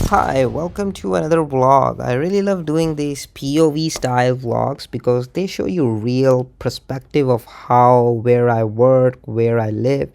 Hi, welcome to another vlog. I really love doing these POV style vlogs because they show you real perspective of where I work, where I live.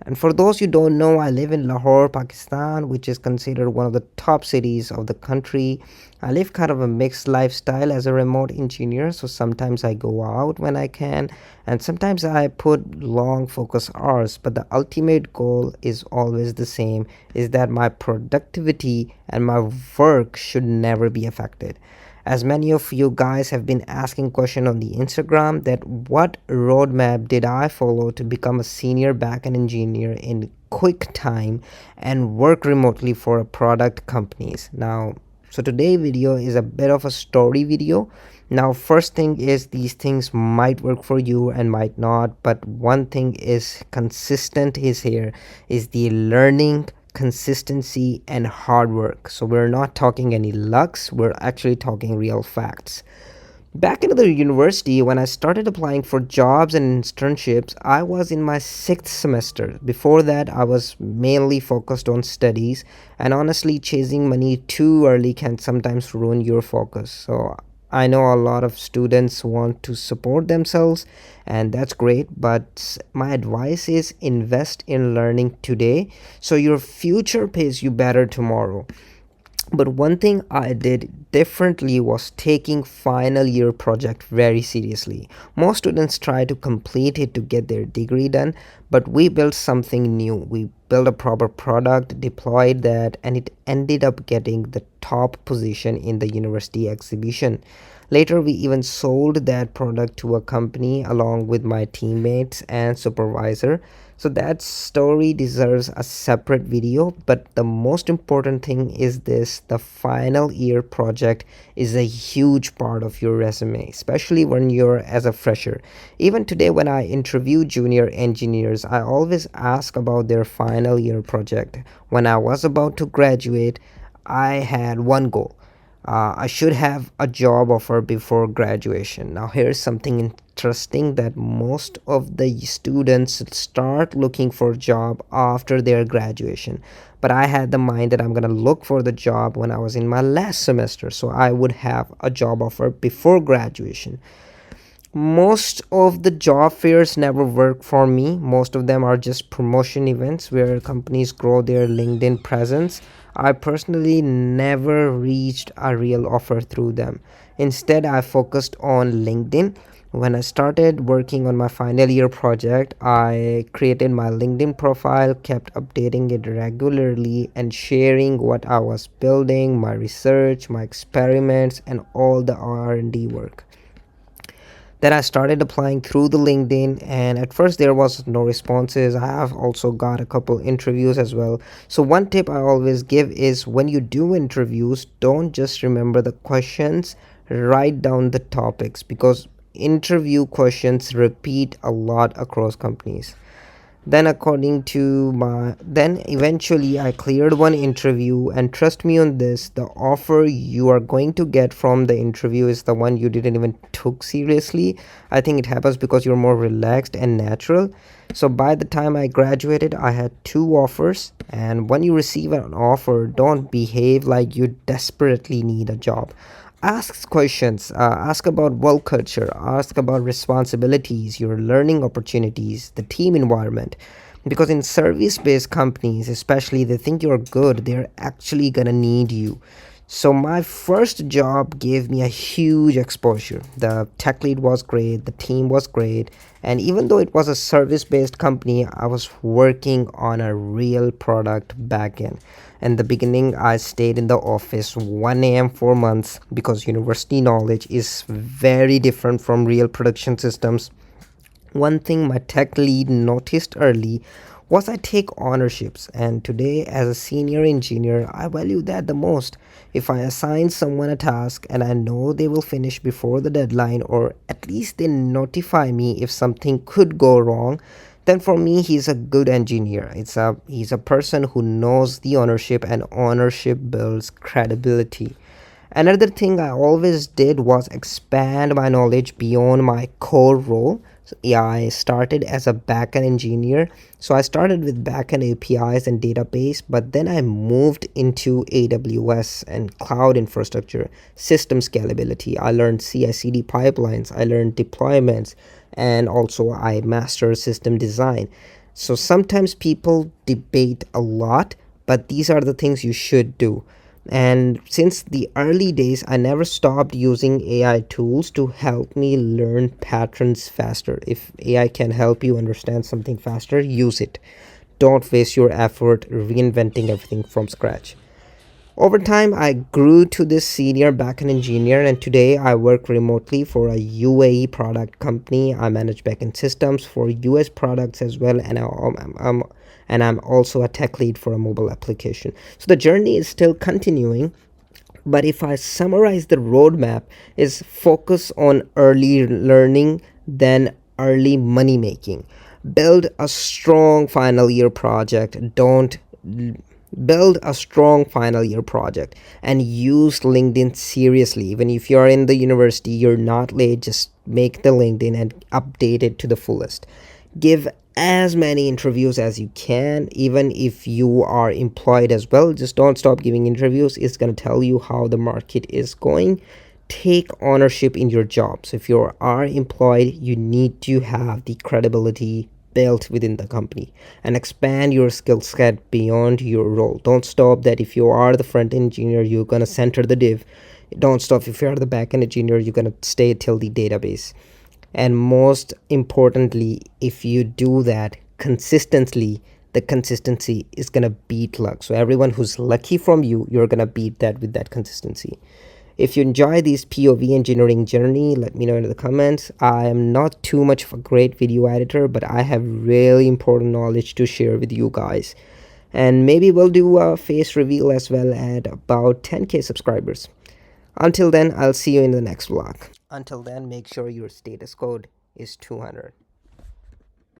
And for those you don't know, I live in Lahore, Pakistan, which is considered one of the top cities of the country. I live kind of a mixed lifestyle as a remote engineer, so sometimes I go out when I can, and sometimes I put long focus hours, but the ultimate goal is always the same, is that my productivity and my work should never be affected. As many of you guys have been asking question on the Instagram that what roadmap did I follow to become a senior backend engineer in quick time and work remotely for a product companies. Now, so today video is a bit of a story video. Now, first thing is these things might work for you and might not, but one thing is consistent is here is the learning, consistency and hard work. So we're not talking any lucks, we're actually talking real facts. Back into the university, when I started applying for jobs and internships, I was in my sixth semester. Before that, I was mainly focused on studies, and honestly, chasing money too early can sometimes ruin your focus. So I know a lot of students want to support themselves, and that's great, but my advice is invest in learning today so your future pays you better tomorrow. But one thing I did differently was taking final year project very seriously. Most students try to complete it to get their degree done, but we built something new. We built a proper product, deployed that, and it ended up getting the top position in the university exhibition. Later, we even sold that product to a company along with my teammates and supervisor. So that story deserves a separate video, but the most important thing is this: the final year project is a huge part of your resume, especially when you're as a fresher. Even today, when I interview junior engineers, I always ask about their final year project. When I was about to graduate, I had one goal. I should have a job offer before graduation. Now, here's something interesting that most of the students start looking for a job after their graduation. But I had the mind that I'm gonna look for the job when I was in my last semester, so I would have a job offer before graduation. Most of the job fairs never work for me. Most of them are just promotion events where companies grow their LinkedIn presence. I personally never reached a real offer through them. Instead, I focused on LinkedIn. When I started working on my final year project, I created my LinkedIn profile, kept updating it regularly, and sharing what I was building, my research, my experiments, and all the R&D work. Then I started applying through the LinkedIn, and at first there was no responses. I have also got a couple interviews as well. So one tip I always give is when you do interviews, don't just remember the questions, write down the topics, because interview questions repeat a lot across companies. Then eventually I cleared one interview, and trust me on this, the offer you are going to get from the interview is the one you didn't even took seriously. I think it happens because you're more relaxed and natural. So by the time I graduated, I had two offers, and when you receive an offer, don't behave like you desperately need a job. Ask questions, ask about work culture, ask about responsibilities, your learning opportunities, the team environment. Because in service based companies, especially, they think you're good, they're actually gonna need you. So my first job gave me a huge exposure. The tech lead was great, the team was great, and even though it was a service based company, I was working on a real product backend. In the beginning, I stayed in the office 1 a.m. for months because university knowledge is very different from real production systems. One thing my tech lead noticed early was I take ownerships, and today, as a senior engineer, I value that the most. If I assign someone a task and I know they will finish before the deadline, or at least they notify me if something could go wrong, then for me he's a good engineer. He's a person who knows the ownership, and ownership builds credibility. Another thing I always did was expand my knowledge beyond my core role. Yeah, I started as a backend engineer. So I started with backend APIs and database, but then I moved into AWS and cloud infrastructure, system scalability. I learned CI/CD pipelines, I learned deployments, and also I mastered system design. So sometimes people debate a lot, but these are the things you should do. And since the early days, I never stopped using AI tools to help me learn patterns faster. If AI can help you understand something faster, use it. Don't waste your effort reinventing everything from scratch. Over time, I grew to this senior backend engineer, and today I work remotely for a UAE product company. I manage backend systems for US products as well, and I'm also a tech lead for a mobile application. So the journey is still continuing, but if I summarize the roadmap, is focus on early learning, then early money making. Build a strong final year project. Don't Build a strong final year project and use LinkedIn seriously. Even if you're in the university, you're not late, just make the LinkedIn and update it to the fullest. Give as many interviews as you can, even if you are employed as well. Just don't stop giving interviews. It's going to tell you how the market is going. Take ownership in your job. So if you are employed, you need to have the credibility built within the company and expand your skill set beyond your role. Don't stop that. If you are the front engineer, you're going to center the div. Don't stop. If you're the backend engineer, you're going to stay till the database. And most importantly, if you do that consistently, the consistency is going to beat luck. So everyone who's lucky from you, you're going to beat that with that consistency. If you enjoy this POV engineering journey, let me know in the comments. I am not too much of a great video editor, but I have really important knowledge to share with you guys. And maybe we'll do a face reveal as well at about 10k subscribers. Until then, I'll see you in the next vlog. Until then, make sure your status code is 200.